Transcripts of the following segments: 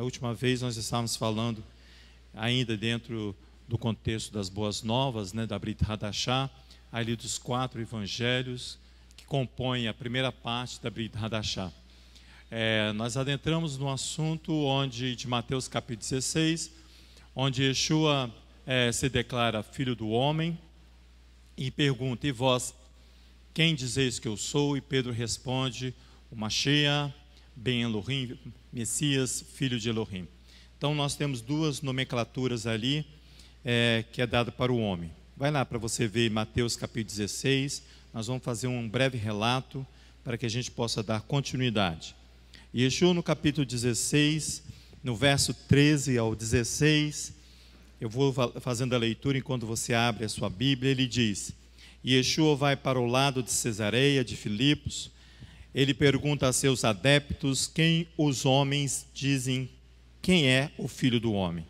última vez nós estávamos falando, ainda dentro do contexto das Boas Novas, né, da Brit Hadashah, ali dos 4 evangelhos que compõem a primeira parte da Brit Hadashah. Nós adentramos no assunto de Mateus capítulo 16, onde Yeshua se declara filho do homem e pergunta: e vós, quem dizeis que eu sou? E Pedro responde: o Mashiach, Ben Elohim, Messias, filho de Elohim. Então nós temos duas nomenclaturas ali que é dada para o homem. Vai lá para você ver Mateus capítulo 16, nós vamos fazer um breve relato para que a gente possa dar continuidade. Yeshua no capítulo 16, no verso 13 ao 16, eu vou fazendo a leitura enquanto você abre a sua Bíblia. Ele diz: Yeshua vai para o lado de Cesareia de Filipos. Ele pergunta a seus adeptos quem os homens dizem quem é o Filho do Homem.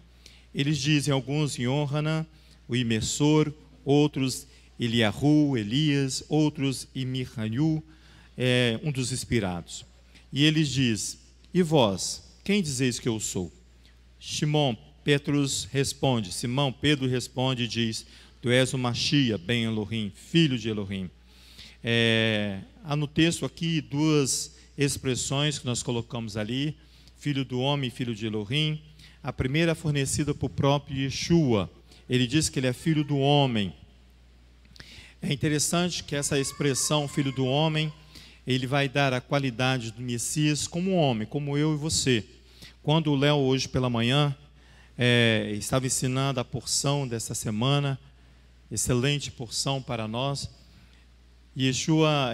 Eles dizem, alguns, Yohanan, o imersor, outros Eliahu, Elias, outros Mihail, um dos inspirados. E eles dizem: e vós, quem dizeis que eu sou? Simão Pedro responde e diz: tu és o Mashiach, Ben Elohim, filho de Elohim. Há no texto aqui duas expressões que nós colocamos ali: filho do homem e filho de Elohim. A primeira é fornecida por próprio Yeshua. Ele diz que ele é filho do homem. É interessante que essa expressão, filho do homem, ele vai dar a qualidade do Messias como homem, como eu e você. Quando o Léo, hoje pela manhã, estava ensinando a porção dessa semana, excelente porção para nós, Yeshua,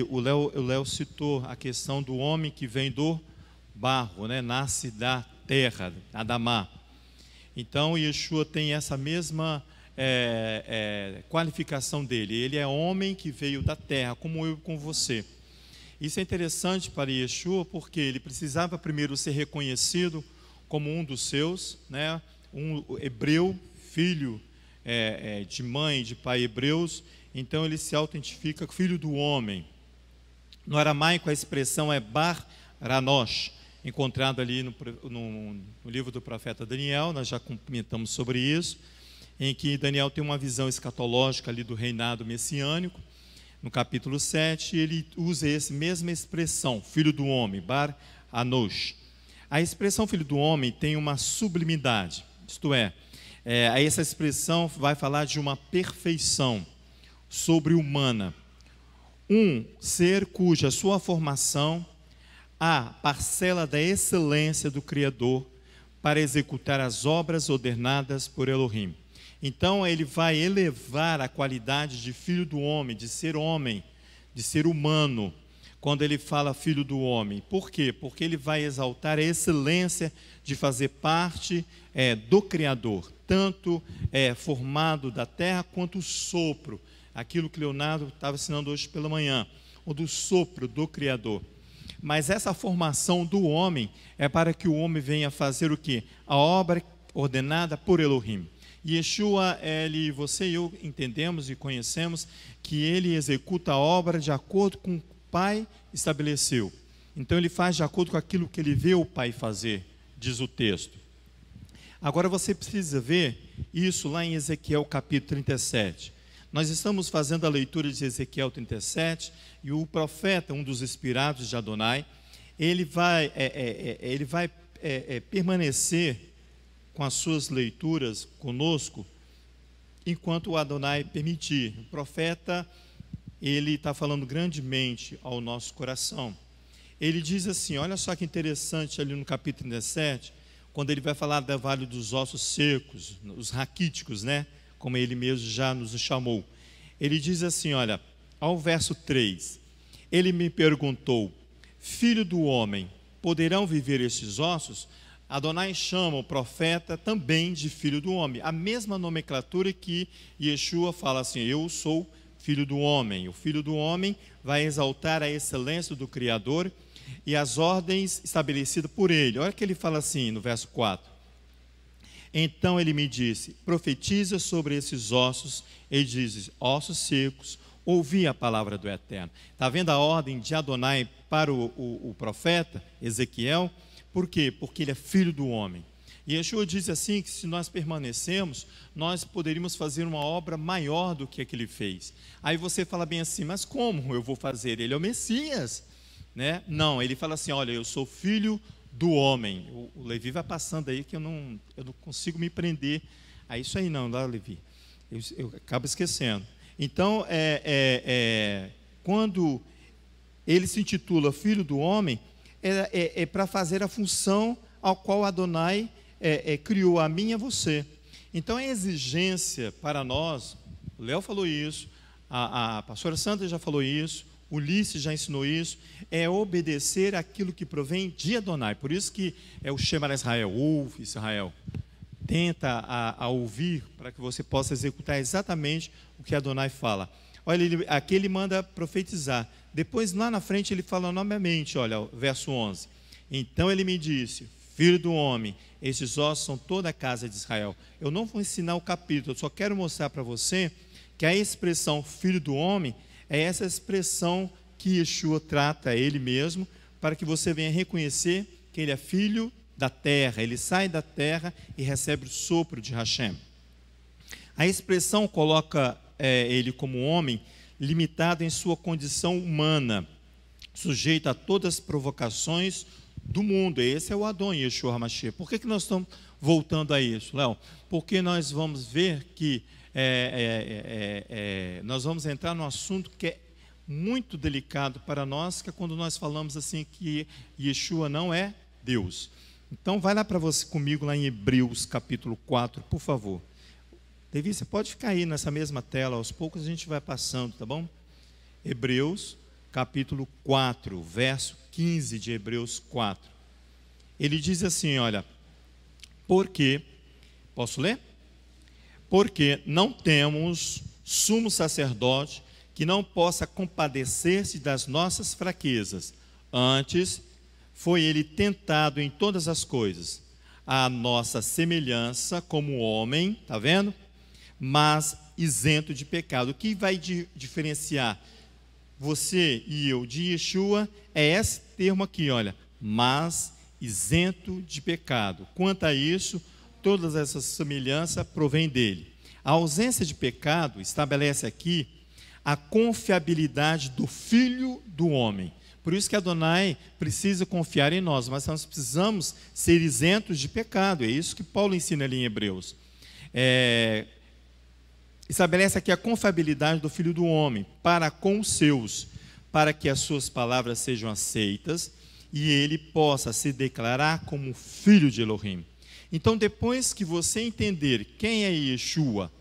o Léo citou a questão do homem que vem do barro, né? Nasce da terra, Adamá. Então Yeshua tem essa mesma qualificação dele. Ele é homem que veio da terra, como eu e com você. Isso é interessante para Yeshua, porque ele precisava primeiro ser reconhecido como um dos seus, né? Um hebreu, filho de mãe e de pai hebreus. Então ele se autentifica filho do homem. No aramaico a expressão é Bar Ranosh, encontrado ali no livro do profeta Daniel. Nós já comentamos sobre isso, em que Daniel tem uma visão escatológica ali do reinado messiânico. No capítulo 7, ele usa essa mesma expressão, filho do homem, Bar Anosh. A expressão filho do homem tem uma sublimidade, isto essa expressão vai falar de uma perfeição sobre-humana. Um ser cuja sua formação há parcela da excelência do Criador para executar as obras ordenadas por Elohim. Então ele vai elevar a qualidade de filho do homem, de ser humano, quando ele fala filho do homem. Por quê? Porque ele vai exaltar a excelência de fazer parte do Criador, tanto formado da terra quanto o sopro, aquilo que Leonardo estava ensinando hoje pela manhã, o do sopro do Criador. Mas essa formação do homem é para que o homem venha fazer o quê? A obra ordenada por Elohim. Yeshua, você e eu entendemos e conhecemos que ele executa a obra de acordo com o que o Pai estabeleceu. Então ele faz de acordo com aquilo que ele vê o Pai fazer, diz o texto. Agora você precisa ver isso lá em Ezequiel capítulo 37. Nós estamos fazendo a leitura de Ezequiel 37 e o profeta, um dos inspirados de Adonai, ele vai permanecer com as suas leituras conosco, enquanto o Adonai permitir. O profeta, ele está falando grandemente ao nosso coração. Ele diz assim, olha só que interessante ali no capítulo 37, quando ele vai falar do vale dos ossos secos, os raquíticos, né? Como ele mesmo já nos chamou. Ele diz assim, olha, ao verso 3, ele me perguntou: filho do homem, poderão viver estes ossos? Adonai chama o profeta também de filho do homem, a mesma nomenclatura que Yeshua fala assim, eu sou filho do homem. O filho do homem vai exaltar a excelência do Criador e as ordens estabelecidas por ele. Olha que ele fala assim no verso 4. Então ele me disse, profetiza sobre esses ossos. Ele diz, ossos secos, ouvi a palavra do Eterno. Está vendo a ordem de Adonai para o profeta Ezequiel? Por quê? Porque ele é filho do homem. E Yeshua diz assim, que se nós permanecemos, nós poderíamos fazer uma obra maior do que a que ele fez. Aí você fala bem assim, mas como eu vou fazer? Ele é o Messias, né? Não, ele fala assim, olha, eu sou filho do homem. O Levi vai passando aí que eu não consigo me prender a isso aí não, lá, Levi. Eu acabo esquecendo. Então, quando ele se intitula filho do homem, é para fazer a função ao qual Adonai criou a mim e a você. Então, a exigência para nós, o Léo falou isso, a pastora Sandra já falou isso, o Ulisses já ensinou isso, é obedecer aquilo que provém de Adonai. Por isso que é o Shema Israel, ouve Israel. Tenta a ouvir para que você possa executar exatamente o que Adonai fala. Olha, aqui ele manda profetizar. Depois, lá na frente, ele fala novamente, olha, verso 11. Então ele me disse, filho do homem, estes ossos são toda a casa de Israel. Eu não vou ensinar o capítulo, eu só quero mostrar para você que a expressão filho do homem é essa expressão que Yeshua trata ele mesmo, para que você venha reconhecer que ele é filho da terra, ele sai da terra e recebe o sopro de Hashem. A expressão coloca ele como homem limitado em sua condição humana, sujeito a todas as provocações do mundo. Esse é o Adon Yeshua HaMashiach. Por que nós estamos voltando a isso, Léo? Porque nós vamos ver que nós vamos entrar num assunto que é muito delicado para nós, que é quando nós falamos assim que Yeshua não é Deus. Então vai lá para você comigo lá em Hebreus capítulo 4, por favor. Levi, você pode ficar aí nessa mesma tela, aos poucos a gente vai passando, tá bom? Hebreus capítulo 4, verso 15 de Hebreus 4. Ele diz assim, olha, porque, posso ler? Porque não temos sumo sacerdote que não possa compadecer-se das nossas fraquezas. Antes, foi ele tentado em todas as coisas, à nossa semelhança como homem, está vendo? Mas isento de pecado. O que vai diferenciar você e eu de Yeshua é esse termo aqui, olha, mas isento de pecado. Quanto a isso, todas essas semelhanças provêm dele. A ausência de pecado estabelece aqui a confiabilidade do Filho do homem. Por isso que Adonai precisa confiar em nós, mas nós precisamos ser isentos de pecado. É isso que Paulo ensina ali em Hebreus. Estabelece aqui a confiabilidade do Filho do homem para com os seus, para que as suas palavras sejam aceitas e ele possa se declarar como filho de Elohim. Então, depois que você entender quem é Yeshua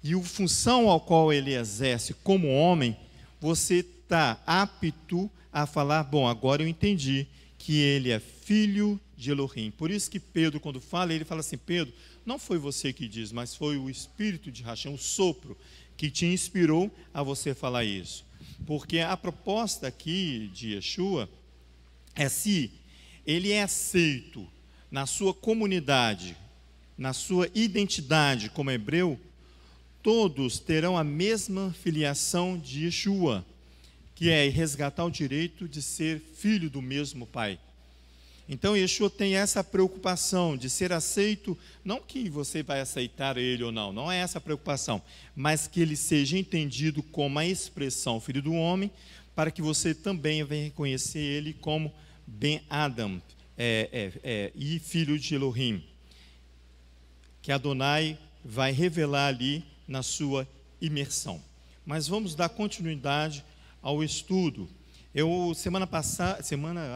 e a função ao qual ele exerce como homem, você está apto a falar, bom, agora eu entendi que ele é filho de Elohim. Por isso que Pedro, quando fala, ele fala assim, Pedro, não foi você que diz, mas foi o Espírito de Hashem, o sopro, que te inspirou a você falar isso. Porque a proposta aqui de Yeshua é se ele é aceito na sua comunidade, na sua identidade como hebreu, todos terão a mesma filiação de Yeshua, que é resgatar o direito de ser filho do mesmo Pai. Então, Yeshua tem essa preocupação de ser aceito, não que você vai aceitar ele ou não, não é essa a preocupação, mas que ele seja entendido como a expressão filho do homem, para que você também venha reconhecer ele como Ben Adam, e filho de Elohim, que Adonai vai revelar ali na sua imersão. Mas vamos dar continuidade ao estudo. Semana passada,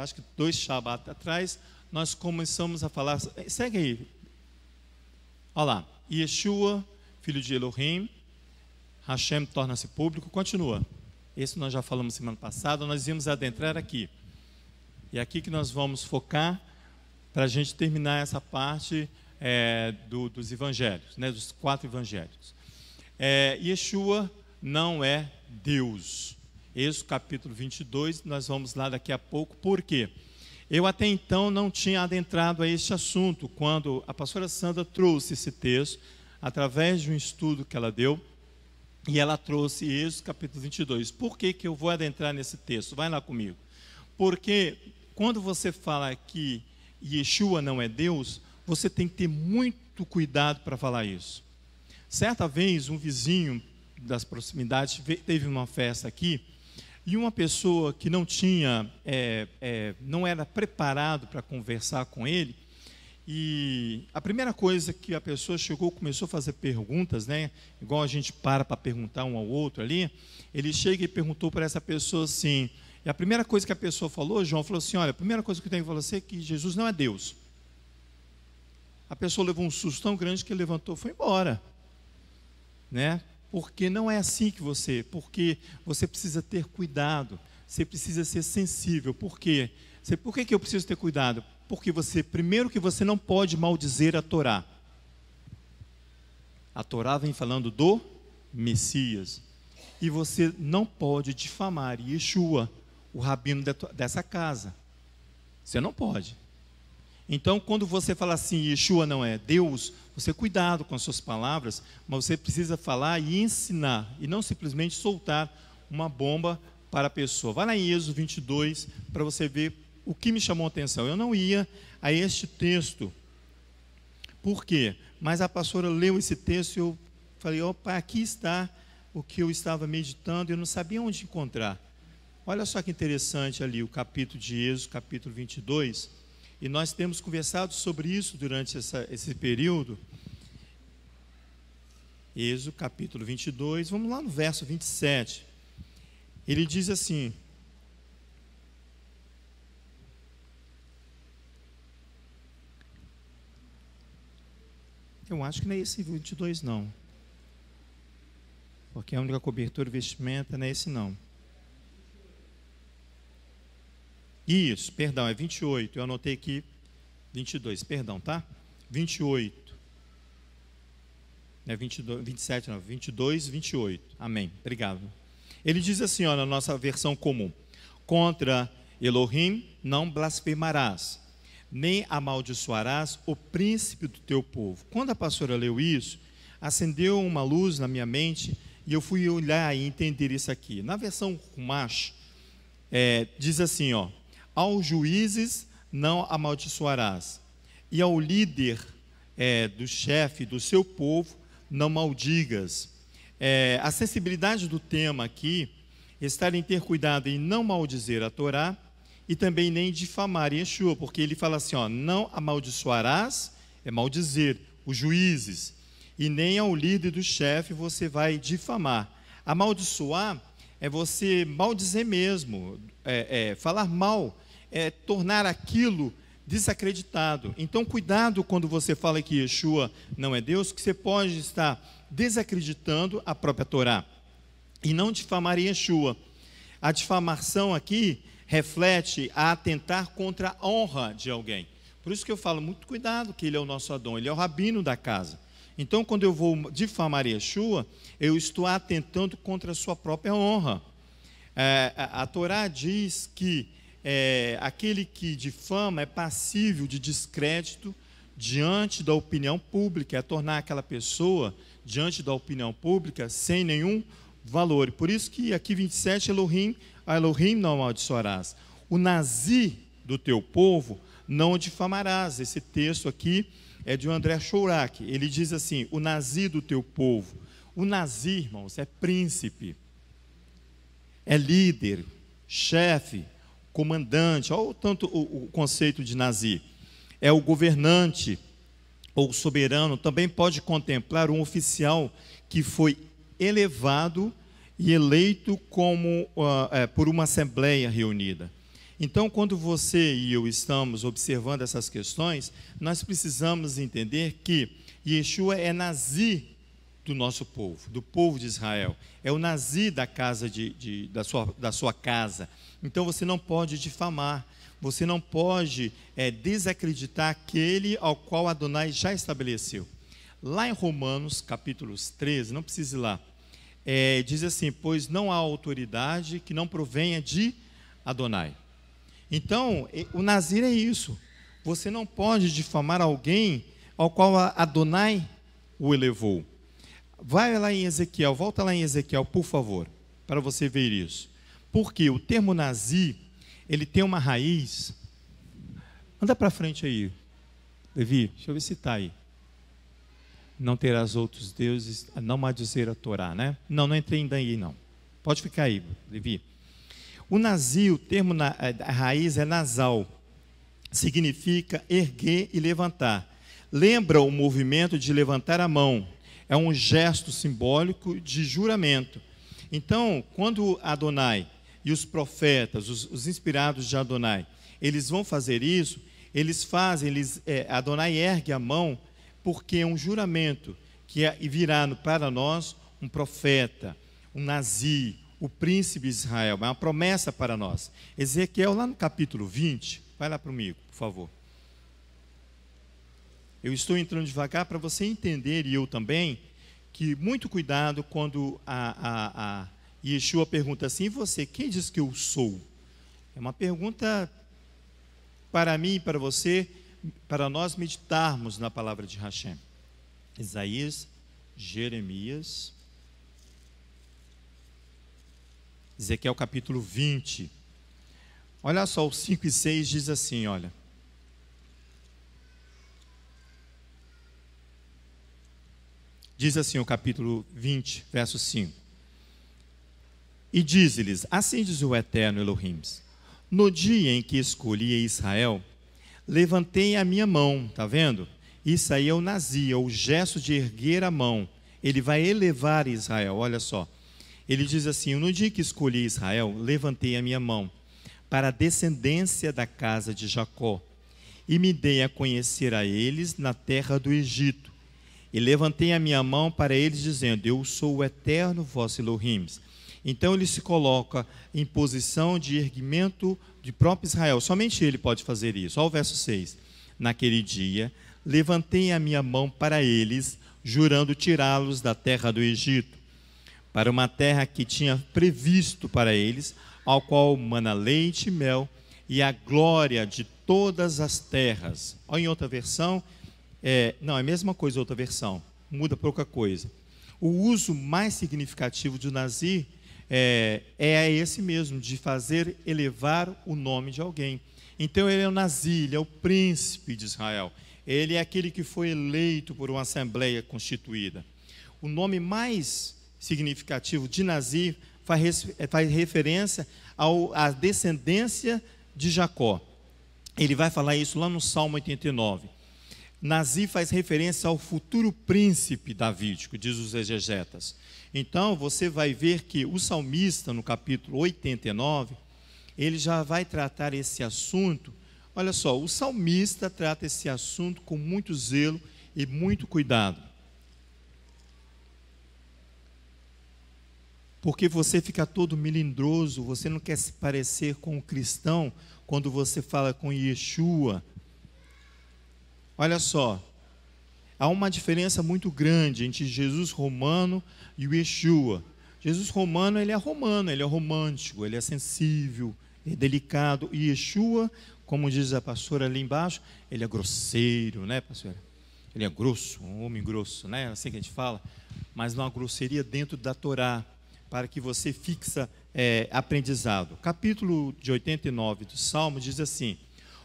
acho que 2 Shabat atrás, nós começamos a falar, segue aí, olha lá, Yeshua, filho de Elohim, Hashem torna-se público, continua. Esse nós já falamos semana passada, nós íamos adentrar aqui. E é aqui que nós vamos focar para a gente terminar essa parte dos evangelhos, né, dos 4 evangelhos. Yeshua não é Deus. Êxodo capítulo 22, nós vamos lá daqui a pouco. Por quê? Eu até então não tinha adentrado a este assunto, quando a pastora Sandra trouxe esse texto, através de um estudo que ela deu, e ela trouxe Êxodo capítulo 22. Por que eu vou adentrar nesse texto? Vai lá comigo. Porque quando você fala que Yeshua não é Deus, você tem que ter muito cuidado para falar isso. Certa vez, um vizinho das proximidades teve uma festa aqui, e uma pessoa que não tinha, não era preparado para conversar com ele, e a primeira coisa que a pessoa chegou, começou a fazer perguntas, né? Igual a gente para perguntar um ao outro ali, ele chega e perguntou para essa pessoa assim, e a primeira coisa que a pessoa falou, João falou assim, olha, a primeira coisa que eu tenho que falar é que Jesus não é Deus. A pessoa levou um susto tão grande que ele levantou e foi embora, né? Porque não é assim porque você precisa ter cuidado, você precisa ser sensível. Por quê? Por que eu preciso ter cuidado? Porque primeiro que você não pode maldizer a Torá. A Torá vem falando do Messias. E você não pode difamar Yeshua, o rabino dessa casa. Você não pode. Então, quando você fala assim, Yeshua não é Deus, você cuidado com as suas palavras, mas você precisa falar e ensinar, e não simplesmente soltar uma bomba para a pessoa. Vai lá em Êxodo 22, para você ver o que me chamou a atenção. Eu não ia a este texto. Por quê? Mas a pastora leu esse texto e eu falei, opa, aqui está o que eu estava meditando, e eu não sabia onde encontrar. Olha só que interessante ali, o capítulo de Êxodo, capítulo 22, e nós temos conversado sobre isso durante esse período. Êxodo, capítulo 22, vamos lá no verso 27. Ele diz assim, eu acho que não é esse 22 não, porque a única cobertura e vestimenta não é esse não. Isso, perdão, é 28, eu anotei aqui 22, perdão, tá? 28, não é 22, 27 não, 22, 28, amém, obrigado. Ele diz assim, ó, na nossa versão comum, contra Elohim não blasfemarás, nem amaldiçoarás o príncipe do teu povo. Quando a pastora leu isso, acendeu uma luz na minha mente, e eu fui olhar e entender isso aqui. Na versão Rumash, diz assim, ó, aos juízes não amaldiçoarás, e ao líder do chefe do seu povo não maldigas. A sensibilidade do tema aqui está em ter cuidado em não maldizer a Torá e também nem difamar Yeshua, porque ele fala assim, ó, não amaldiçoarás, é maldizer os juízes, e nem ao líder do chefe você vai difamar. Amaldiçoar é você maldizer mesmo, falar mal, tornar aquilo desacreditado. Então, cuidado quando você fala que Yeshua não é Deus, que você pode estar desacreditando a própria Torá e não difamar Yeshua. A difamação aqui reflete a atentar contra a honra de alguém. Por isso que eu falo, muito cuidado, que ele é o nosso Adão, ele é o rabino da casa. Então, quando eu vou difamar Yeshua, eu estou atentando contra a sua própria honra. A Torá diz que aquele que difama é passível de descrédito diante da opinião pública, é tornar aquela pessoa diante da opinião pública sem nenhum valor. Por isso que aqui 27, a Elohim não amaldiçoarás. O Nazi do teu povo não difamarás. Esse texto aqui é de André Chourac. Ele diz assim, o Nazi do teu povo. O Nazi, irmãos, é príncipe, é líder, chefe, comandante. Olha tanto o conceito de Nazi. É o governante ou soberano. Também pode contemplar um oficial que foi elevado e eleito por uma assembleia reunida. Então, quando você e eu estamos observando essas questões, nós precisamos entender que Yeshua é Nazi do nosso povo, do povo de Israel. É o Nazi da casa da sua casa. Então, você não pode difamar, você não pode desacreditar aquele ao qual Adonai já estabeleceu. Lá em Romanos, capítulos 13, não precisa ir lá, diz assim, pois não há autoridade que não provenha de Adonai. Então, o Nazir é isso. Você não pode difamar alguém ao qual Adonai o elevou. Vai lá em Ezequiel, volta lá em Ezequiel, por favor, para você ver isso. Porque o termo Nazir, ele tem uma raiz Anda para frente aí, Levi, deixa eu ver se está aí. Não terás outros deuses, não maldizer a Torá, né? Não entrei ainda aí, não. Pode ficar aí, Levi. O nazir, o termo a raiz é nasal, significa erguer e levantar. Lembra o movimento de levantar a mão. É um gesto simbólico de juramento. Então, quando Adonai e os profetas, os inspirados de Adonai, eles vão fazer isso, Adonai ergue a mão, porque é um juramento que virá para nós um profeta, um nazir, o príncipe de Israel, é uma promessa para nós. Ezequiel, lá no capítulo 20, vai lá comigo, por favor. Eu estou entrando devagar para você entender, e eu também, que muito cuidado quando a Yeshua pergunta assim: e você, quem diz que eu sou? É uma pergunta para mim e para você, para nós meditarmos na palavra de Hashem. Isaías, Jeremias, Ezequiel capítulo 20. Olha só, os 5 e 6 diz assim, olha. Diz assim o capítulo 20, verso 5. E diz-lhes, assim diz o Eterno Elohim: no dia em que escolhi Israel, levantei a minha mão, está vendo? Isso aí é o nazir, é o gesto de erguer a mão. Ele vai elevar Israel, olha só. Ele diz assim, no dia que escolhi Israel, levantei a minha mão para a descendência da casa de Jacó, e me dei a conhecer a eles na terra do Egito. E levantei a minha mão para eles, dizendo, eu sou o eterno vosso Elohim. Então ele se coloca em posição de erguimento de próprio Israel. Somente ele pode fazer isso. Olha o verso 6. Naquele dia, levantei a minha mão para eles, jurando tirá-los da terra do Egito, para uma terra que tinha previsto para eles, ao qual mana leite e mel, e a glória de todas as terras. Olha em outra versão, não, é a mesma coisa, outra versão, muda pouca coisa. O uso mais significativo do nazir é esse mesmo, de fazer elevar o nome de alguém. Então ele é o nazir, ele é o príncipe de Israel, ele é aquele que foi eleito por uma assembleia constituída. O nome mais significativo de nazir faz referência à descendência de Jacó. Ele vai falar isso lá no Salmo 89. Nazir faz referência ao futuro príncipe davídico, diz os exegetas. Então, você vai ver que o salmista, no capítulo 89, ele já vai tratar esse assunto. Olha só, o salmista trata esse assunto com muito zelo e muito cuidado. Porque você fica todo melindroso, você não quer se parecer com o cristão quando você fala com Yeshua. Olha só, há uma diferença muito grande entre Jesus romano e o Yeshua. Jesus romano, ele é romântico, ele é sensível, é delicado. E Yeshua, como diz a pastora ali embaixo, ele é grosseiro, né, pastora? Ele é grosso, um homem grosso, né? Assim que a gente fala, mas não há grosseria dentro da Torá, para que você fixa aprendizado. Capítulo de 89 do Salmo diz assim: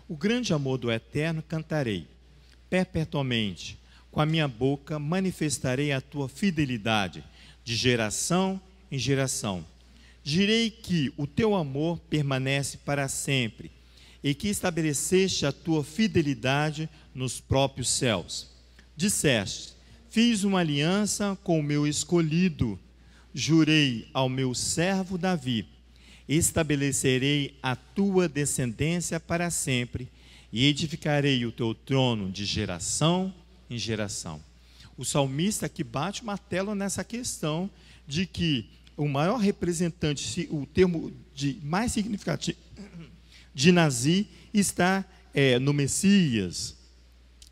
o grande amor do Eterno cantarei perpetuamente, com a minha boca manifestarei a tua fidelidade, de geração em geração. Direi que o teu amor permanece para sempre, e que estabeleceste a tua fidelidade nos próprios céus. Disseste, fiz uma aliança com o meu escolhido, jurei ao meu servo Davi, estabelecerei a tua descendência para sempre, e edificarei o teu trono de geração em geração. O salmista que bate o martelo nessa questão de que o maior representante, o termo mais significativo de nazir está no Messias.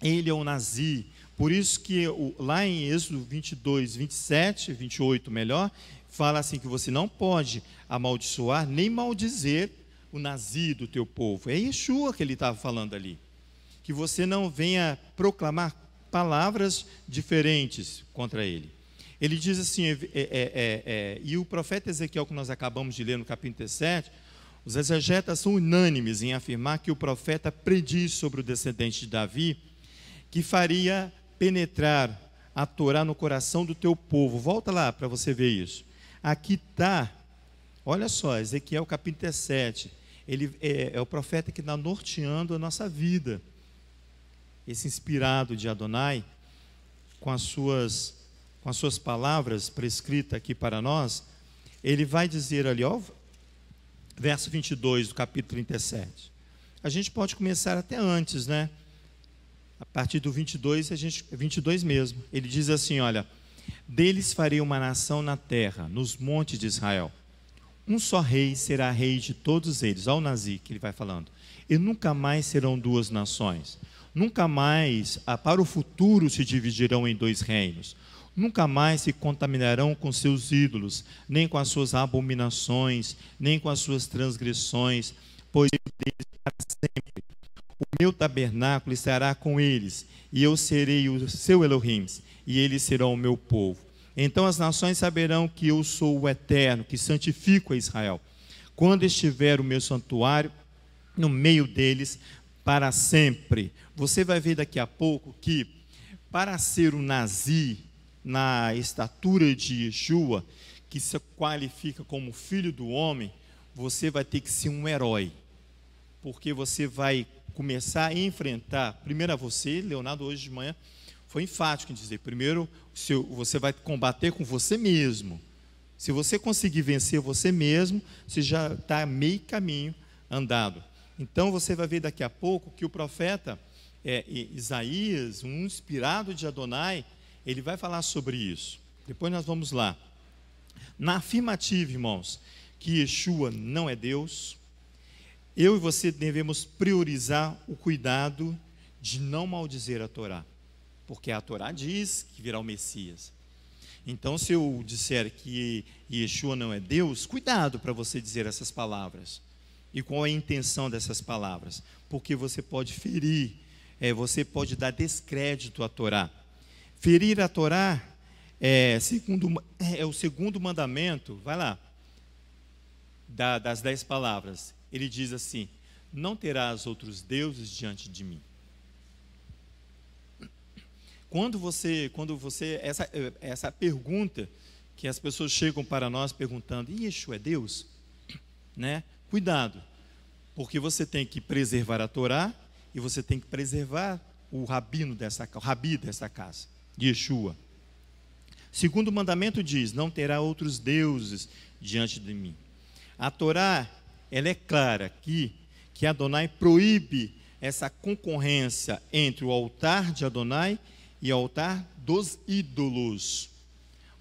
Ele é o nazir. Por isso que lá em Êxodo 22, 27, 28 melhor, fala assim que você não pode amaldiçoar nem maldizer o nazir do teu povo. É Yeshua que ele estava falando ali. Que você não venha proclamar palavras diferentes contra ele. Ele diz assim, e o profeta Ezequiel, que nós acabamos de ler no capítulo 17, Os exegetas são unânimes em afirmar que o profeta prediz sobre o descendente de Davi que faria penetrar a Torá no coração do teu povo. Volta lá para você ver isso. Aqui está, olha só, Ezequiel capítulo 17. Ele é o profeta que está norteando a nossa vida. Esse inspirado de Adonai, com as suas palavras prescritas aqui para nós, ele vai dizer ali, ó, verso 22 do capítulo 37. A gente pode começar até antes, né? A partir do 22, 22 mesmo. Ele diz assim, olha: deles farei uma nação na terra, nos montes de Israel. Um só rei será rei de todos eles. Olha o Nazi que ele vai falando. E nunca mais serão duas nações. Nunca mais, para o futuro, se dividirão em dois reinos. Nunca mais se contaminarão com seus ídolos, nem com as suas abominações, nem com as suas transgressões, pois deles para sempre. O meu tabernáculo estará com eles, e eu serei o seu Elohim, e eles serão o meu povo. Então as nações saberão que eu sou o Eterno, que santifico a Israel, quando estiver o meu santuário no meio deles para sempre. Você vai ver daqui a pouco que, para ser um Nazi na estatura de Yeshua, que se qualifica como filho do homem, você vai ter que ser um herói, porque você vai começar a enfrentar, primeiro a você, Leonardo hoje de manhã foi enfático em dizer, primeiro você vai combater com você mesmo. Se você conseguir vencer você mesmo, você já está meio caminho andado. Então você vai ver daqui a pouco que o profeta Isaías, um inspirado de Adonai, ele vai falar sobre isso. Depois nós vamos lá. Na afirmativa, irmãos, que Yeshua não é Deus, eu e você devemos priorizar o cuidado de não maldizer a Torá, porque a Torá diz que virá o Messias. Então, se eu disser que Yeshua não é Deus, cuidado para você dizer essas palavras. E qual é a intenção dessas palavras? Porque você pode ferir, você pode dar descrédito à Torá. Ferir a Torá é o segundo mandamento, vai lá, das 10 palavras. Ele diz assim: não terás outros deuses diante de mim. Quando você essa pergunta que as pessoas chegam para nós perguntando, e Yeshua é Deus? Né? Cuidado, porque você tem que preservar a Torá e você tem que preservar o rabi dessa casa, Yeshua. Segundo mandamento diz: não terá outros deuses diante de mim. A Torá, ela é clara que Adonai proíbe essa concorrência entre o altar de Adonai e o altar dos ídolos.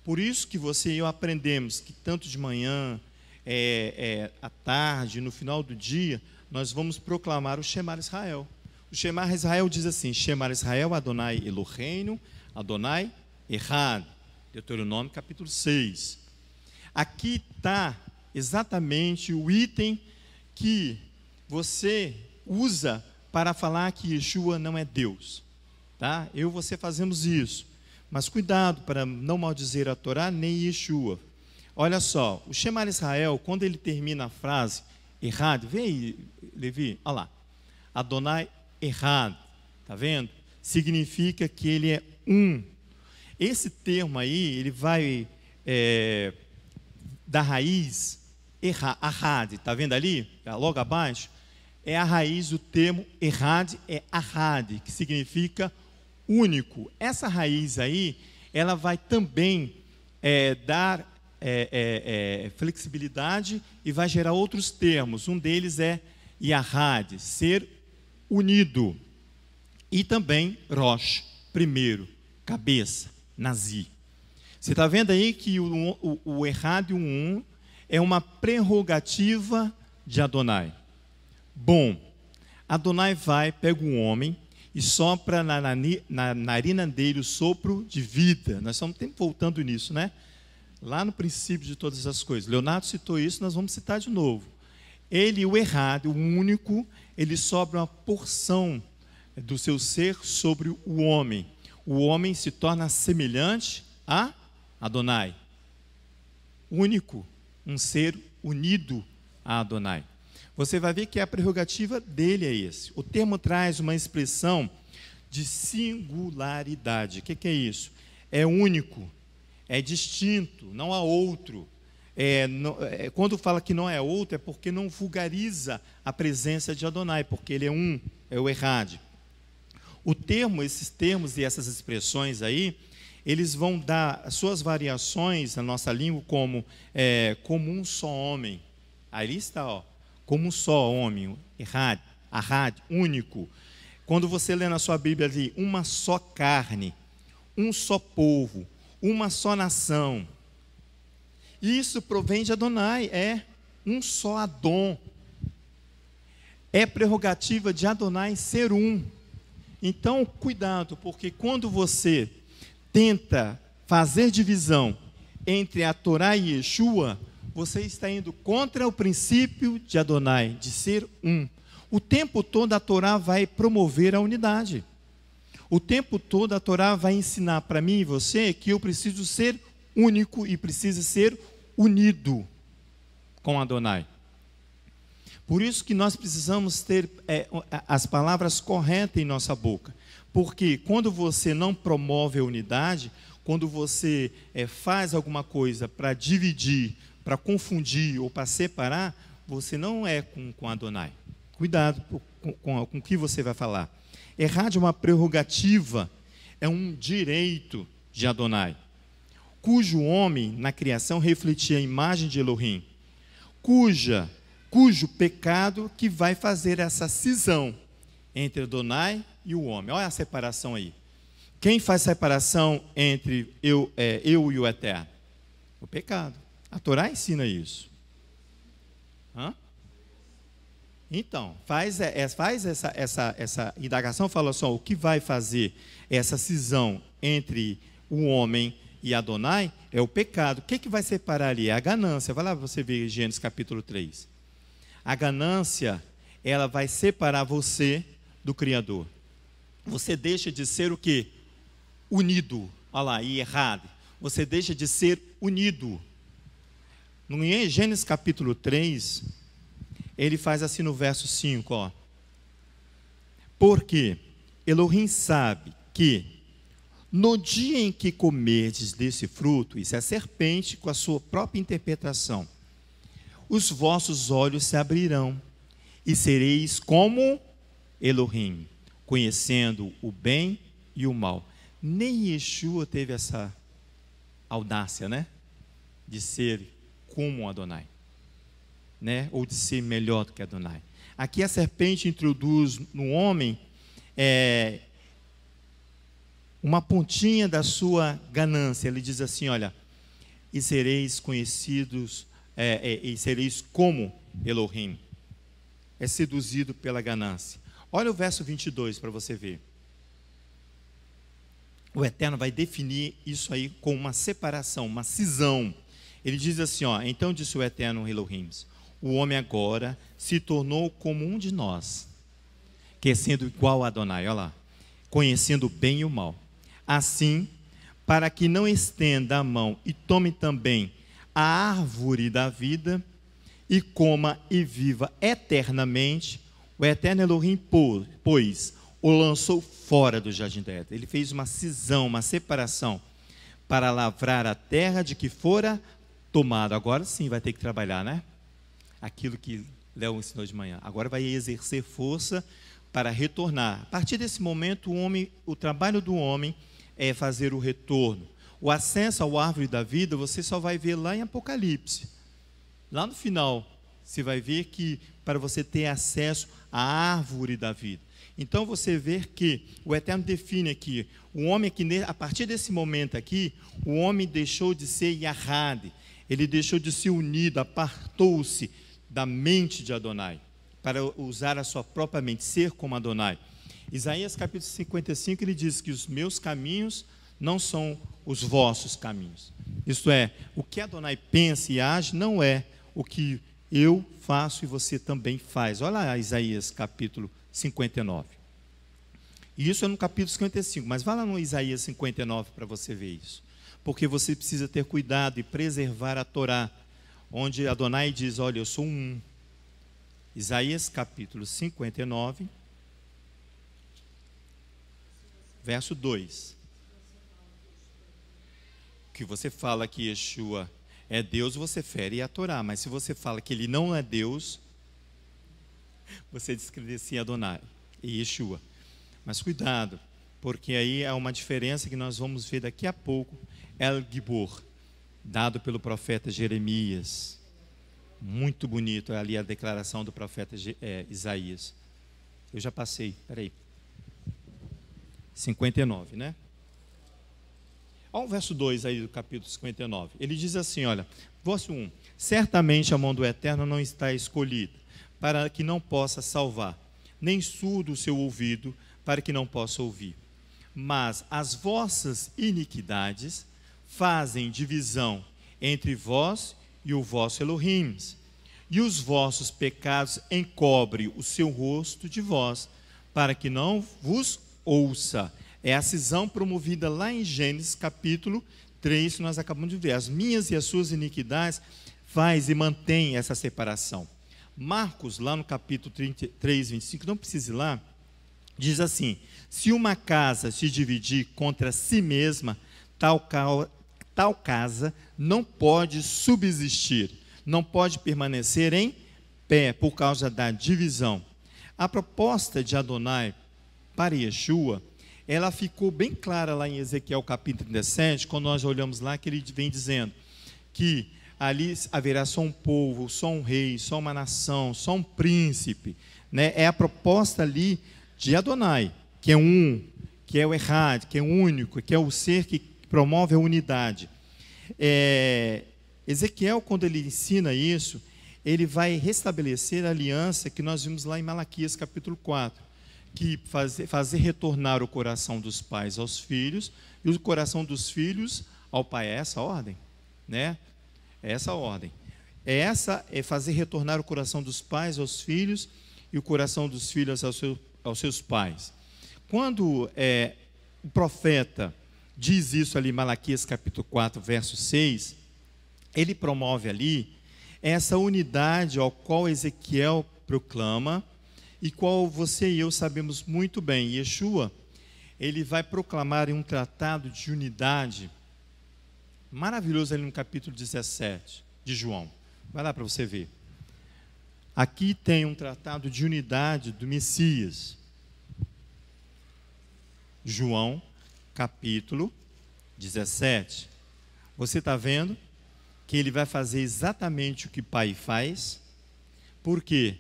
Por isso que você e eu aprendemos que tanto de manhã, à tarde, no final do dia, nós vamos proclamar o Shema Israel. O Shema Israel diz assim: Shema Israel, Adonai Eloheinu, Adonai Echad. Deuteronômio capítulo 6. Aqui está exatamente o item que você usa para falar que Yeshua não é Deus. Tá? Eu e você fazemos isso. Mas cuidado para não maldizer a Torá nem Yeshua. Olha só, o Shema Israel, quando ele termina a frase Echad, vê aí, Levi, olha lá, Adonai Echad, tá vendo? Significa que ele é um. Esse termo aí, ele vai da raiz Ahad, tá vendo ali? Logo abaixo, é a raiz do termo Ehad, é Ahad, que significa único. Essa raiz aí, ela vai também dar flexibilidade e vai gerar outros termos. Um deles é Yahad, ser unido. E também Rosh, primeiro, cabeça, Nazi. Você está vendo aí que o Ehad e o um é uma prerrogativa de Adonai. Bom, Adonai pega um homem e sopra na narina dele o sopro de vida. Nós estamos sempre voltando nisso, né? Lá no princípio de todas as coisas. Leonardo citou isso, nós vamos citar de novo. Ele, o errado, o único, ele sopra uma porção do seu ser sobre o homem. O homem se torna semelhante a Adonai. Único, um ser unido a Adonai. você vai ver que a prerrogativa dele é esse. O termo traz uma expressão de singularidade. O que é isso? É único, é distinto, não há outro. Quando fala que não é outro, é porque não vulgariza a presença de Adonai, porque ele é um, é o Errad. Esses termos e essas expressões aí, eles vão dar suas variações na nossa língua como um só homem. Ali está, como um só homem, Errad, Ahad, único. Quando você lê na sua Bíblia ali, uma só carne, um só povo, uma só nação. Isso provém de Adonai, é um só Adon. É prerrogativa de Adonai ser um. Então, cuidado, porque quando você tenta fazer divisão entre a Torá e Yeshua, você está indo contra o princípio de Adonai, de ser um. O tempo todo a Torá vai promover a unidade. O tempo todo a Torá vai ensinar para mim e você que eu preciso ser único e preciso ser unido com Adonai. Por isso que nós precisamos ter as palavras corretas em nossa boca. Porque quando você não promove a unidade, quando você faz alguma coisa para dividir, para confundir ou para separar, você não é com Adonai. Cuidado com o que você vai falar. Errar é uma prerrogativa, é um direito de Adonai, cujo homem na criação refletia a imagem de Elohim, cujo pecado que vai fazer essa cisão entre Adonai e o homem. Olha a separação aí. Quem faz separação entre eu e o Eterno? O pecado. A Torá ensina isso. Então, faz essa indagação, fala só, o que vai fazer essa cisão entre o homem e Adonai é o pecado. O que vai separar ali? É a ganância. Vai lá para você ver Gênesis capítulo 3. A ganância, ela vai separar você do Criador. Você deixa de ser o quê? Unido. Olha lá, e errado. Você deixa de ser unido. No Gênesis capítulo 3, ele faz assim no verso 5, porque Elohim sabe que no dia em que comerdes desse fruto, isso é a serpente com a sua própria interpretação, os vossos olhos se abrirão e sereis como Elohim, conhecendo o bem e o mal. Nem Yeshua teve essa audácia, de ser como Adonai, ou de ser melhor do que Adonai. Aqui a serpente introduz no homem uma pontinha da sua ganância. Ele diz assim, olha, e sereis conhecidos, e sereis como Elohim. É seduzido pela ganância. Olha o verso 22 para você ver. O Eterno vai definir isso aí com uma separação, uma cisão. Ele diz assim, então disse o Eterno Elohim, o homem agora se tornou como um de nós, que sendo igual a Adonai, olha lá, conhecendo o bem e o mal. Assim, para que não estenda a mão e tome também a árvore da vida e coma e viva eternamente, o Eterno Elohim, pois, o lançou fora do jardim do Éden. Ele fez uma cisão, uma separação, para lavrar a terra de que fora tomado. Agora sim vai ter que trabalhar, Aquilo que Léo ensinou de manhã. Agora vai exercer força para retornar. A partir desse momento, o trabalho do homem é fazer o retorno. O acesso à árvore da vida, você só vai ver lá em Apocalipse. Lá no final, você vai ver que para você ter acesso à árvore da vida. Então você vê que o Eterno define aqui, o homem que a partir desse momento aqui, o homem deixou de ser Yahad, ele deixou de ser unido, apartou-se da mente de Adonai, para usar a sua própria mente, ser como Adonai. Isaías capítulo 55, ele diz que os meus caminhos não são os vossos caminhos. Isto é, o que Adonai pensa e age não é o que eu faço e você também faz. Olha lá Isaías capítulo 59. E isso é no capítulo 55, mas vá lá no Isaías 59 para você ver isso. Porque você precisa ter cuidado e preservar a Torá, onde Adonai diz, olha, eu sou um. Isaías capítulo 59, verso 2. Que você fala que Yeshua é Deus, você fere a Torá, mas se você fala que ele não é Deus, você descredencia Adonai e Yeshua. Mas cuidado, porque aí há uma diferença que nós vamos ver daqui a pouco, El Gibor, dado pelo profeta Jeremias. Muito bonito ali a declaração do profeta Isaías. Eu já passei, peraí. 59, né? Olha o verso 2 aí do capítulo 59. Ele diz assim, olha, verso 1. Certamente a mão do Eterno não está escolhida, para que não possa salvar, nem surdo o seu ouvido, para que não possa ouvir. Mas as vossas iniquidades fazem divisão entre vós e o vosso Elohim, e os vossos pecados encobrem o seu rosto de vós, para que não vos ouça. É a cisão promovida lá em Gênesis capítulo 3, que nós acabamos de ver. As minhas e as suas iniquidades faz e mantém essa separação. Marcos, lá no capítulo 3, 25, não precisa ir lá, diz assim: se uma casa se dividir contra si mesma, tal casa não pode subsistir, não pode permanecer em pé por causa da divisão. A proposta de Adonai para Yeshua, ela ficou bem clara lá em Ezequiel capítulo 17, quando nós olhamos lá que ele vem dizendo que ali haverá só um povo, só um rei, só uma nação, só um príncipe, né? É a proposta ali de Adonai, que é um, que é o Errad, que é o único, que é o ser que promove a unidade. Ezequiel, quando ele ensina isso, ele vai restabelecer a aliança que nós vimos lá em Malaquias capítulo 4, que fazer retornar o coração dos pais aos filhos e o coração dos filhos ao pai. É essa a ordem, né? É essa a ordem. Essa é fazer retornar o coração dos pais aos filhos e o coração dos filhos aos seus pais. Quando o profeta diz isso ali em Malaquias capítulo 4, verso 6, ele promove ali essa unidade ao qual Ezequiel proclama e qual você e eu sabemos muito bem. Yeshua, ele vai proclamar em um tratado de unidade maravilhoso ali no capítulo 17 de João. Vai lá para você ver. Aqui tem um tratado de unidade do Messias. João, capítulo 17. Você está vendo que ele vai fazer exatamente o que o Pai faz? Por quê?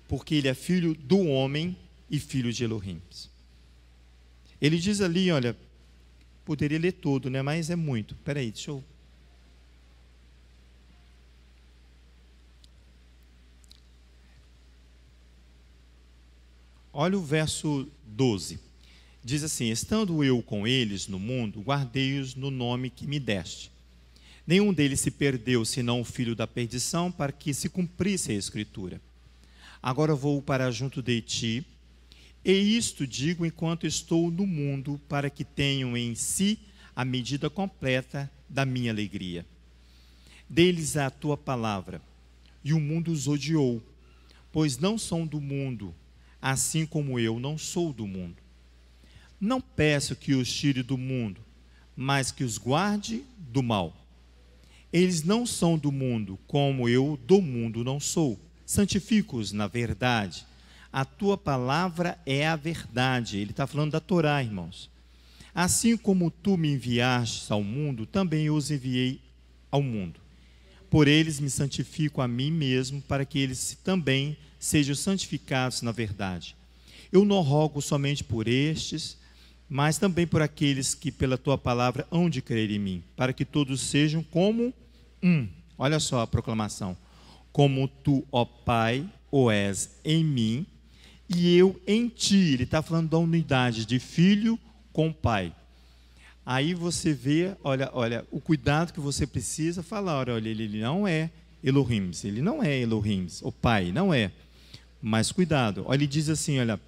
Porque ele é filho do homem e filho de Elohim. Ele diz ali, olha, poderia ler todo, né? Mas é muito. Espera aí, deixa eu... Olha o verso 12. Diz assim: estando eu com eles no mundo, guardei-os no nome que me deste. Nenhum deles se perdeu, senão o filho da perdição, para que se cumprisse a Escritura. Agora vou para junto de ti, e isto digo enquanto estou no mundo, para que tenham em si a medida completa da minha alegria. Dê-lhes a tua palavra, e o mundo os odiou, pois não são do mundo, assim como eu não sou do mundo. Não peço que os tire do mundo, mas que os guarde do mal. Eles não são do mundo, como eu do mundo não sou. Santifica-os na verdade. A tua palavra é a verdade. Ele está falando da Torá, irmãos. Assim como tu me enviastes ao mundo, também eu os enviei ao mundo. Por eles me santifico a mim mesmo, para que eles também sejam santificados na verdade. Eu não rogo somente por estes, mas também por aqueles que pela tua palavra hão de crer em mim, para que todos sejam como um. Olha só a proclamação. Como tu, ó Pai, o és em mim, e eu em ti. Ele está falando da unidade de filho com pai. Aí você vê, olha, o cuidado que você precisa falar. Olha, ele não é Elohim, ele não é Elohim, o pai, não é. Mas cuidado, olha, ele diz assim, olha,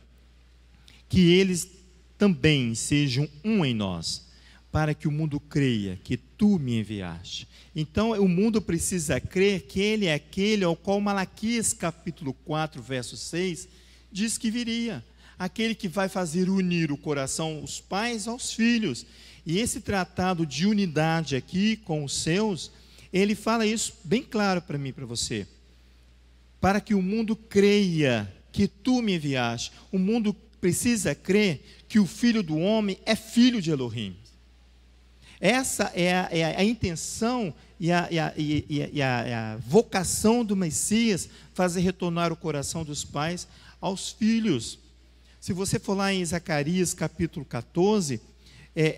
que eles também sejam um em nós, para que o mundo creia que tu me enviaste. Então, o mundo precisa crer que ele é aquele ao qual Malaquias, capítulo 4, verso 6, diz que viria. Aquele que vai fazer unir o coração dos pais aos filhos. E esse tratado de unidade aqui com os seus, ele fala isso bem claro para mim e para você. Para que o mundo creia que tu me enviaste. O mundo precisa crer que o Filho do Homem é filho de Elohim. Essa é a intenção e a vocação do Messias, fazer retornar o coração dos pais aos filhos. Se você for lá em Zacarias capítulo 14,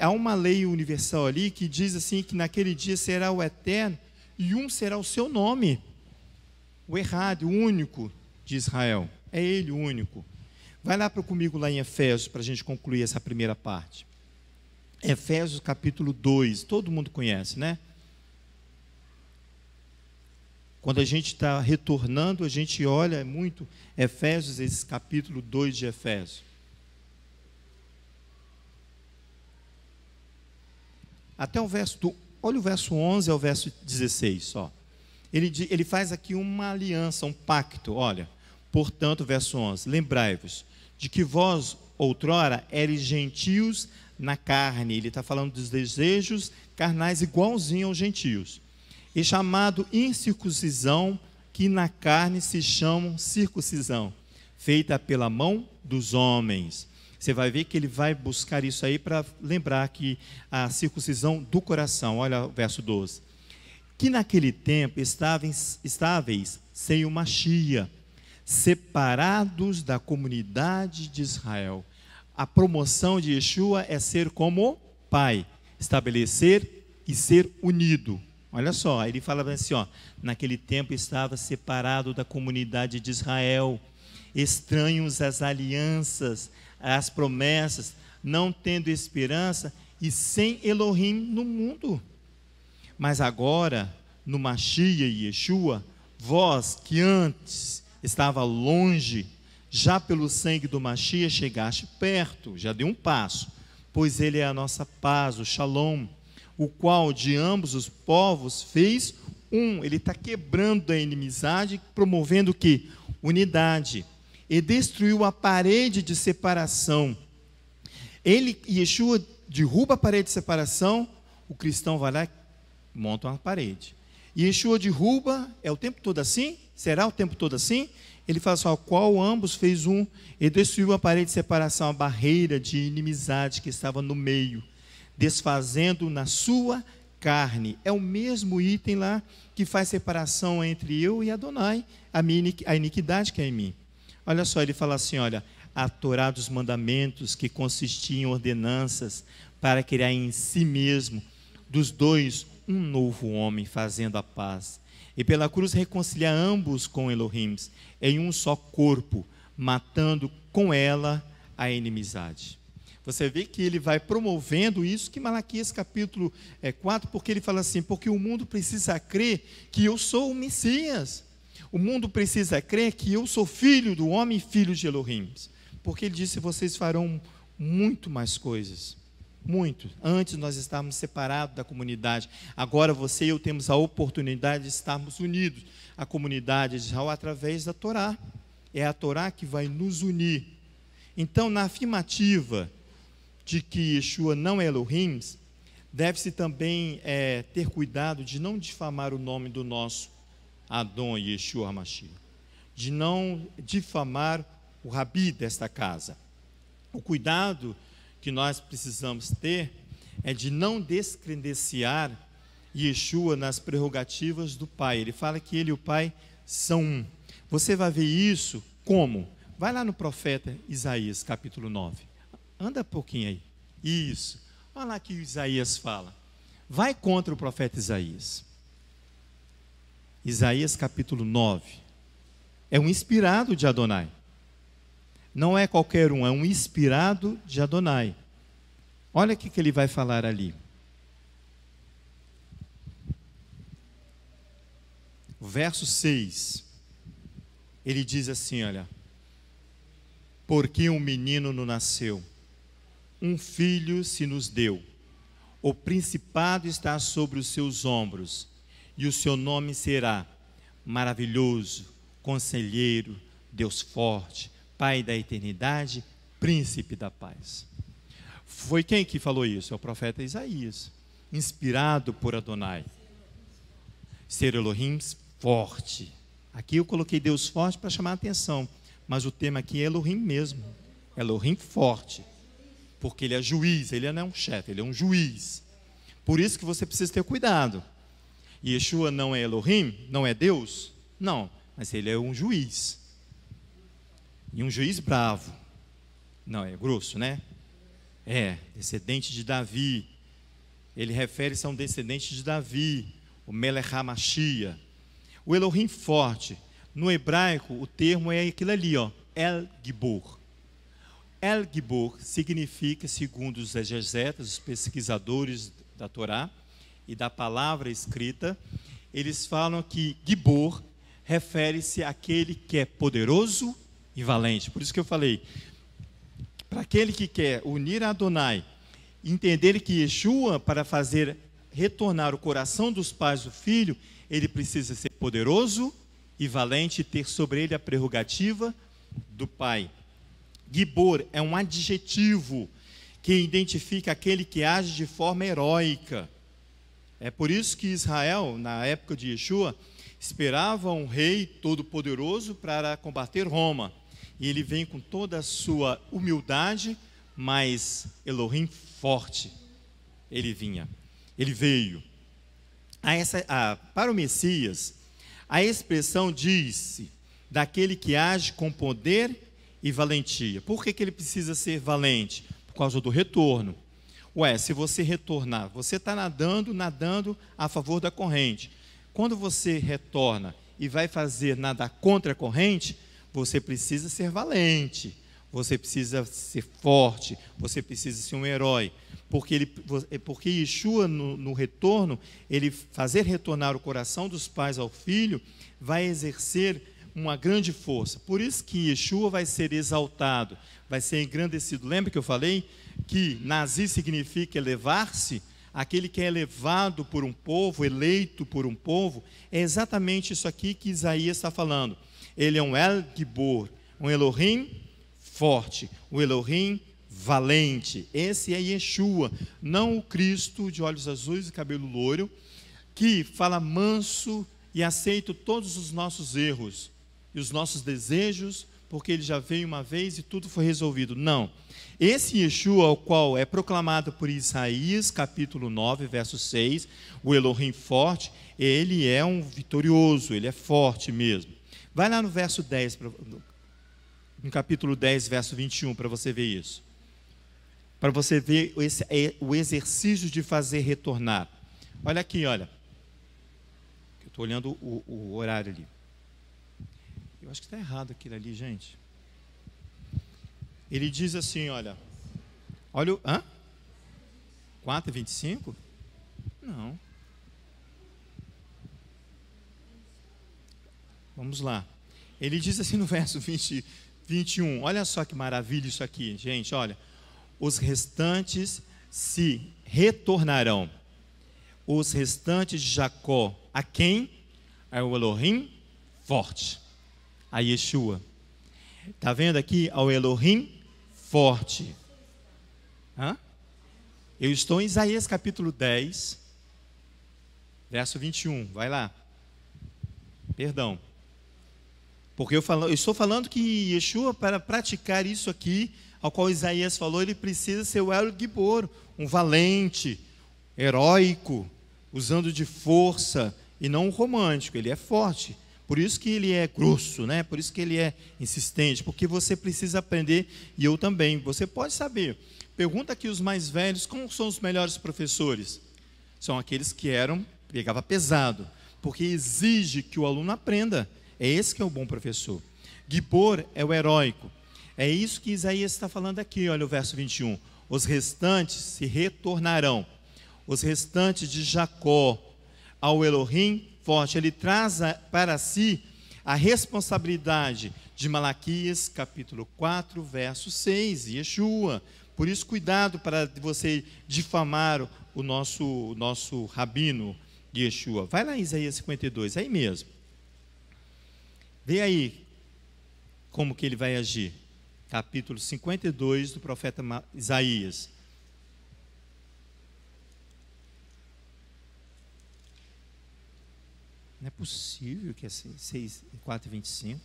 há uma lei universal ali que diz assim, que naquele dia será o eterno e um será o seu nome. O errado, o único de Israel. É ele o único. Vai lá comigo lá em Efésios, para a gente concluir essa primeira parte. Efésios capítulo 2, todo mundo conhece, né? Quando a gente está retornando, a gente olha muito Efésios, esse capítulo 2 de Efésios. Até o verso, olha o verso 11 ao verso 16 só. Ele faz aqui uma aliança, um pacto, olha. Portanto, verso 11, lembrai-vos de que vós, outrora, eres gentios na carne. Ele está falando dos desejos carnais igualzinho aos gentios. E chamado incircuncisão, que na carne se chamam circuncisão, feita pela mão dos homens. Você vai ver que ele vai buscar isso aí para lembrar que a circuncisão do coração. Olha o verso 12. Que naquele tempo estáveis sem uma Machia, separados da comunidade de Israel. A promoção de Yeshua é ser como pai, estabelecer e ser unido. Olha só, ele fala assim, ó, naquele tempo estava separado da comunidade de Israel, estranhos às alianças, às promessas, não tendo esperança e sem Elohim no mundo. Mas agora, no Machia e Yeshua, vós que antes estava longe, já pelo sangue do Machia chegaste perto, já deu um passo, pois ele é a nossa paz, o Shalom, o qual de ambos os povos fez um. Ele está quebrando a inimizade, promovendo o quê? Unidade. E destruiu a parede de separação. Yeshua derruba a parede de separação, o cristão vai lá e monta uma parede. Yeshua derruba, é o tempo todo assim? Será o tempo todo assim? Ele fala assim, ao qual ambos fez um, e destruiu a parede de separação, a barreira de inimizade que estava no meio, desfazendo na sua carne. É o mesmo item lá que faz separação entre eu e Adonai, a iniquidade que é em mim. Olha só, ele fala assim, olha, a Torá dos mandamentos que consistiam em ordenanças para criar em si mesmo dos dois um novo homem, fazendo a paz. E pela cruz reconciliar ambos com Elohim, em um só corpo, matando com ela a inimizade. Você vê que ele vai promovendo isso que Malaquias capítulo 4, porque ele fala assim, porque o mundo precisa crer que eu sou o Messias. O mundo precisa crer que eu sou filho do homem e filho de Elohim. Porque ele disse, vocês farão muito mais coisas. Muito. Antes nós estávamos separados da comunidade. Agora você e eu temos a oportunidade de estarmos unidos à comunidade de Israel através da Torá. É a Torá que vai nos unir. Então, na afirmativa de que Yeshua não é Elohim, deve-se também ter cuidado de não difamar o nome do nosso Adon Yeshua HaMashiach, de não difamar o Rabi desta casa. O cuidado que nós precisamos ter é de não descredenciar Yeshua nas prerrogativas do Pai. Ele fala que ele e o Pai são um. Você vai ver isso como? Vai lá no profeta Isaías, capítulo 9. Anda um pouquinho aí. Isso. Olha lá que Isaías fala. Vai contra o profeta Isaías. Isaías, capítulo 9. É um inspirado de Adonai. Não é qualquer um, é um inspirado de Adonai. Olha o que ele vai falar ali. Verso 6. Ele diz assim, olha. Porque um menino nos nasceu, um filho se nos deu. O principado está sobre os seus ombros, e o seu nome será Maravilhoso, Conselheiro, Deus Forte, Pai da Eternidade, Príncipe da Paz. Foi quem que falou isso? É o profeta Isaías, inspirado por Adonai. Ser Elohim forte. Aqui eu coloquei Deus forte para chamar a atenção, mas o tema aqui é Elohim mesmo. Elohim forte, porque ele é juiz, ele não é um chefe, ele é um juiz. Por isso que você precisa ter cuidado. Yeshua não é Elohim, não é Deus? Não, mas ele é um juiz. E um juiz bravo. Não, é grosso, né? É, descendente de Davi. Ele refere-se a um descendente de Davi, o Melech HaMashiach. O Elohim forte, no hebraico, o termo é aquilo ali, ó, El Gibor. El Gibor significa, segundo os exegetas, os pesquisadores da Torá e da palavra escrita, eles falam que Gibor refere-se àquele que é poderoso e valente. Por isso que eu falei, para aquele que quer unir a Adonai, entender que Yeshua, para fazer retornar o coração dos pais do filho, ele precisa ser poderoso e valente e ter sobre ele a prerrogativa do pai. Gibor é um adjetivo que identifica aquele que age de forma heróica. É por isso que Israel, na época de Yeshua, esperava um rei todo-poderoso para combater Roma. E ele vem com toda a sua humildade, mas Elohim forte. Ele veio. Para o Messias, a expressão diz-se daquele que age com poder e valentia. Por que ele precisa ser valente? Por causa do retorno. Se você retornar, você está nadando a favor da corrente. Quando você retorna e vai fazer nadar contra a corrente, você precisa ser valente, você precisa ser forte, você precisa ser um herói. Porque Yeshua, no retorno, ele fazer retornar o coração dos pais ao filho, vai exercer uma grande força. Por isso que Yeshua vai ser exaltado, vai ser engrandecido. Lembra que eu falei que Nazi significa elevar-se? Aquele que é elevado por um povo, eleito por um povo, é exatamente isso aqui que Isaías está falando. Ele é um El Gibor, um Elohim forte, um Elohim valente. Esse é Yeshua, não o Cristo de olhos azuis e cabelo loiro, que fala manso e aceita todos os nossos erros e os nossos desejos, porque ele já veio uma vez e tudo foi resolvido. Não. Esse Yeshua, o qual é proclamado por Isaías, capítulo 9, verso 6, o Elohim forte, ele é um vitorioso, ele é forte mesmo. Vai lá no verso 10, no capítulo 10, verso 21, para você ver isso. Para você ver o exercício de fazer retornar. Olha aqui, olha. Eu estou olhando o horário ali. Eu acho que está errado aquilo ali, gente. Ele diz assim, olha. Olha o... 4:25? Não. Vamos lá. Ele diz assim no verso 21. Olha só que maravilha isso aqui, gente. Olha. Os restantes se retornarão. Os restantes de Jacó. A quem? Ao Elohim forte. A Yeshua. Está vendo aqui? Ao Elohim forte. Eu estou em Isaías capítulo 10, verso 21. Vai lá. Perdão. Porque eu estou falando que Yeshua, para praticar isso aqui, ao qual Isaías falou, ele precisa ser o El Gibor, um valente, heróico, usando de força, e não um romântico. Ele é forte. Por isso que ele é grosso, né? Por isso que ele é insistente, porque você precisa aprender, e eu também. Você pode saber. Pergunta aqui os mais velhos, como são os melhores professores? São aqueles que pegava pesado, porque exige que o aluno aprenda. É esse que é o bom professor. Gibor é o heróico. É isso que Isaías está falando aqui, olha o verso 21. Os restantes se retornarão. Os restantes de Jacó ao Elohim forte. Ele traz para si a responsabilidade de Malaquias, capítulo 4, verso 6, Yeshua. Por isso, cuidado para você difamar o nosso rabino de Yeshua. Vai lá em Isaías 52, aí mesmo. Vê aí como que ele vai agir. Capítulo 52 do profeta Isaías. Não é possível que é 4:25.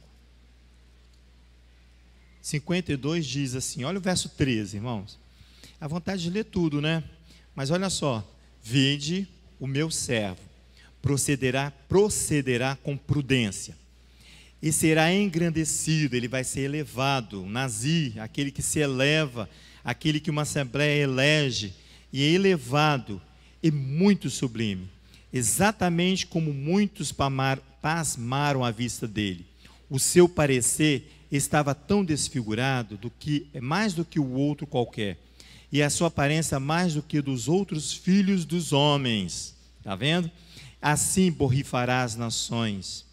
52 diz assim, olha o verso 13, irmãos. A vontade de ler tudo, né? Mas olha só. Vede o meu servo, procederá com prudência, e será engrandecido, ele vai ser elevado, Nazir, aquele que se eleva, aquele que uma assembleia elege, e é elevado, e muito sublime, exatamente como muitos pasmaram à vista dele. O seu parecer estava tão desfigurado mais do que o outro qualquer, e a sua aparência mais do que dos outros filhos dos homens. Está vendo? Assim borrifará as nações,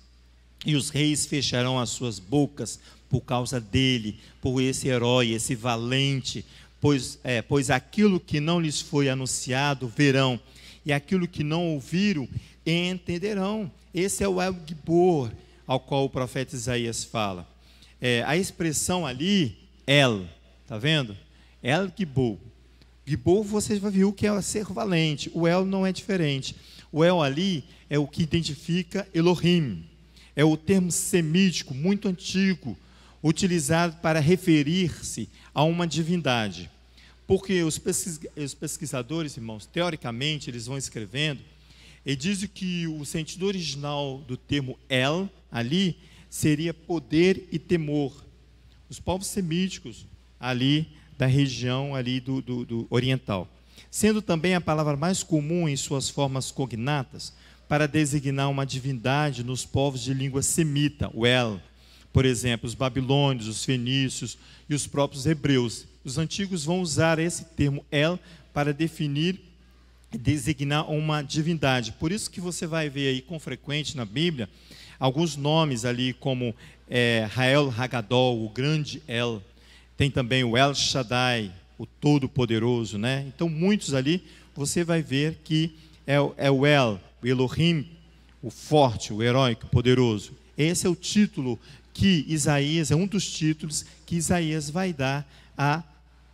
e os reis fecharão as suas bocas por causa dele, por esse herói, esse valente, pois aquilo que não lhes foi anunciado verão, e aquilo que não ouviram entenderão. Esse é o El Gibor, ao qual o profeta Isaías fala. A expressão ali, El, está vendo? El Gibor. Gibor, você já viu que é ser valente. O El não é diferente. O El ali é o que identifica Elohim. É o termo semítico muito antigo, utilizado para referir-se a uma divindade. Porque os pesquisadores, irmãos, teoricamente, eles vão escrevendo, e dizem que o sentido original do termo El, ali, seria poder e temor. Os povos semíticos, ali, da região ali do oriental. Sendo também a palavra mais comum em suas formas cognatas, para designar uma divindade nos povos de língua semita, o El. Por exemplo, os babilônios, os fenícios e os próprios hebreus. Os antigos vão usar esse termo El para definir e designar uma divindade. Por isso que você vai ver aí com frequência na Bíblia alguns nomes ali como Rael Hagadol, o grande El. Tem também o El Shaddai, o Todo-Poderoso, né? Então muitos ali você vai ver que é o El, o Elohim, o forte, o heróico, o poderoso. Esse é o título que Isaías, é um dos títulos que Isaías vai dar a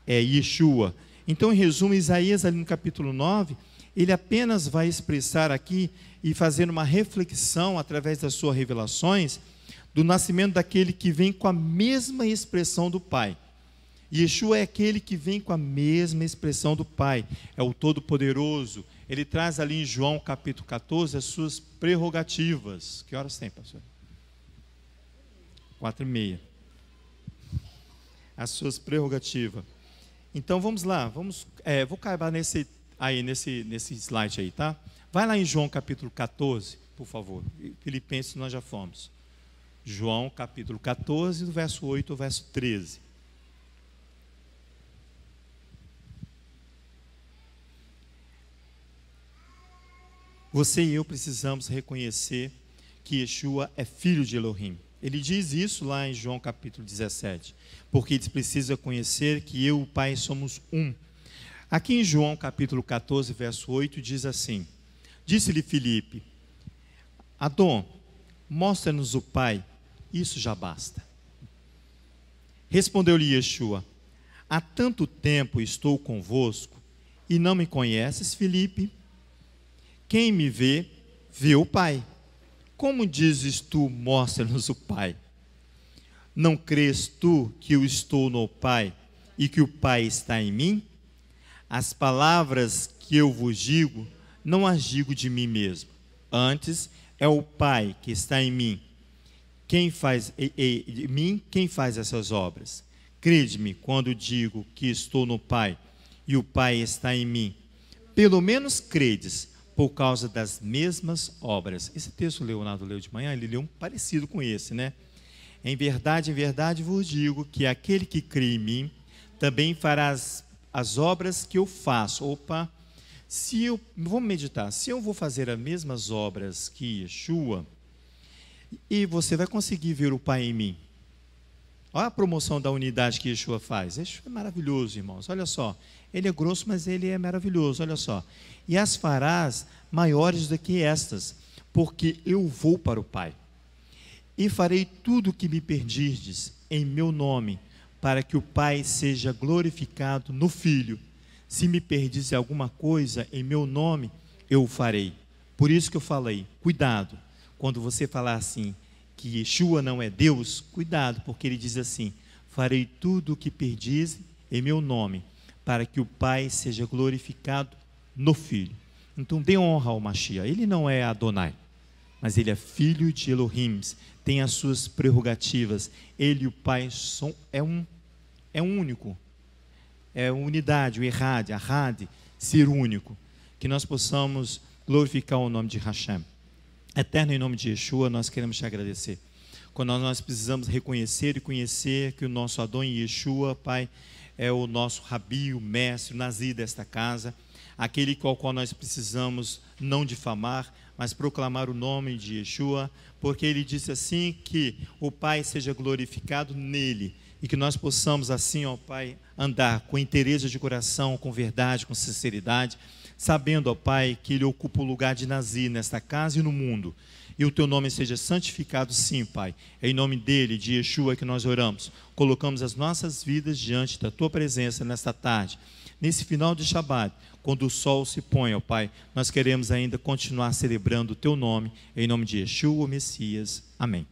Yeshua. Então, em resumo, Isaías ali no capítulo 9, ele apenas vai expressar aqui e fazer uma reflexão através das suas revelações do nascimento daquele que vem com a mesma expressão do Pai. Yeshua é aquele que vem com a mesma expressão do Pai, é o Todo-Poderoso. Ele traz ali em João capítulo 14 as suas prerrogativas. Que horas tem, pastor? 4:30. As suas prerrogativas. Então vamos lá, vou acabar nesse slide aí, tá? Vai lá em João capítulo 14, por favor. Filipenses nós já fomos. João capítulo 14, do verso 8 ao verso 13. Você e eu precisamos reconhecer que Yeshua é filho de Elohim. Ele diz isso lá em João capítulo 17, porque ele precisa conhecer que eu e o Pai somos um. Aqui em João capítulo 14, verso 8, diz assim: disse-lhe Filipe, Adão, mostra-nos o Pai, isso já basta. Respondeu-lhe Yeshua, há tanto tempo estou convosco, e não me conheces, Filipe? Quem me vê, vê o Pai. Como dizes tu, mostra-nos o Pai? Não crês tu que eu estou no Pai e que o Pai está em mim? As palavras que eu vos digo, não as digo de mim mesmo. Antes, é o Pai que está em mim. Quem faz essas obras? Crede-me quando digo que estou no Pai e o Pai está em mim. Pelo menos credes, por causa das mesmas obras. Esse texto o Leonardo leu de manhã, ele leu um parecido com esse, né? Em verdade vos digo que aquele que crê em mim, também fará as obras que eu faço. Opa, vamos meditar, se eu vou fazer as mesmas obras que Yeshua, e você vai conseguir ver o Pai em mim. Olha a promoção da unidade que Yeshua faz. Yeshua é maravilhoso, irmãos. Olha só. Ele é grosso, mas ele é maravilhoso. Olha só. E as farás maiores do que estas, porque eu vou para o Pai. E farei tudo o que me pedirdes em meu nome, para que o Pai seja glorificado no Filho. Se me pedires alguma coisa em meu nome, eu o farei. Por isso que eu falei, cuidado. Quando você falar assim, que Yeshua não é Deus, cuidado, porque ele diz assim, farei tudo o que pedis em meu nome, para que o Pai seja glorificado no Filho. Então dê honra ao Mashiach. Ele não é Adonai, mas ele é filho de Elohim, tem as suas prerrogativas. Ele e o Pai é um único, é unidade, o Errad, Ahad, ser único. Que nós possamos glorificar o nome de Hashem. Eterno, em nome de Yeshua, nós queremos te agradecer. Quando nós precisamos reconhecer e conhecer que o nosso Adon Yeshua, Pai, é o nosso Rabi, o mestre, o Nazir desta casa, aquele com o qual nós precisamos não difamar, mas proclamar o nome de Yeshua, porque ele disse assim, que o Pai seja glorificado nele, e que nós possamos assim, ó Pai, andar com interesse de coração, com verdade, com sinceridade, sabendo, ó Pai, que ele ocupa o lugar de Nazir nesta casa e no mundo, e o teu nome seja santificado, sim, Pai. É em nome dele, de Yeshua, que nós oramos. Colocamos as nossas vidas diante da tua presença nesta tarde. Nesse final de Shabbat, quando o sol se põe, ó Pai, nós queremos ainda continuar celebrando o teu nome, em nome de Yeshua, o Messias. Amém.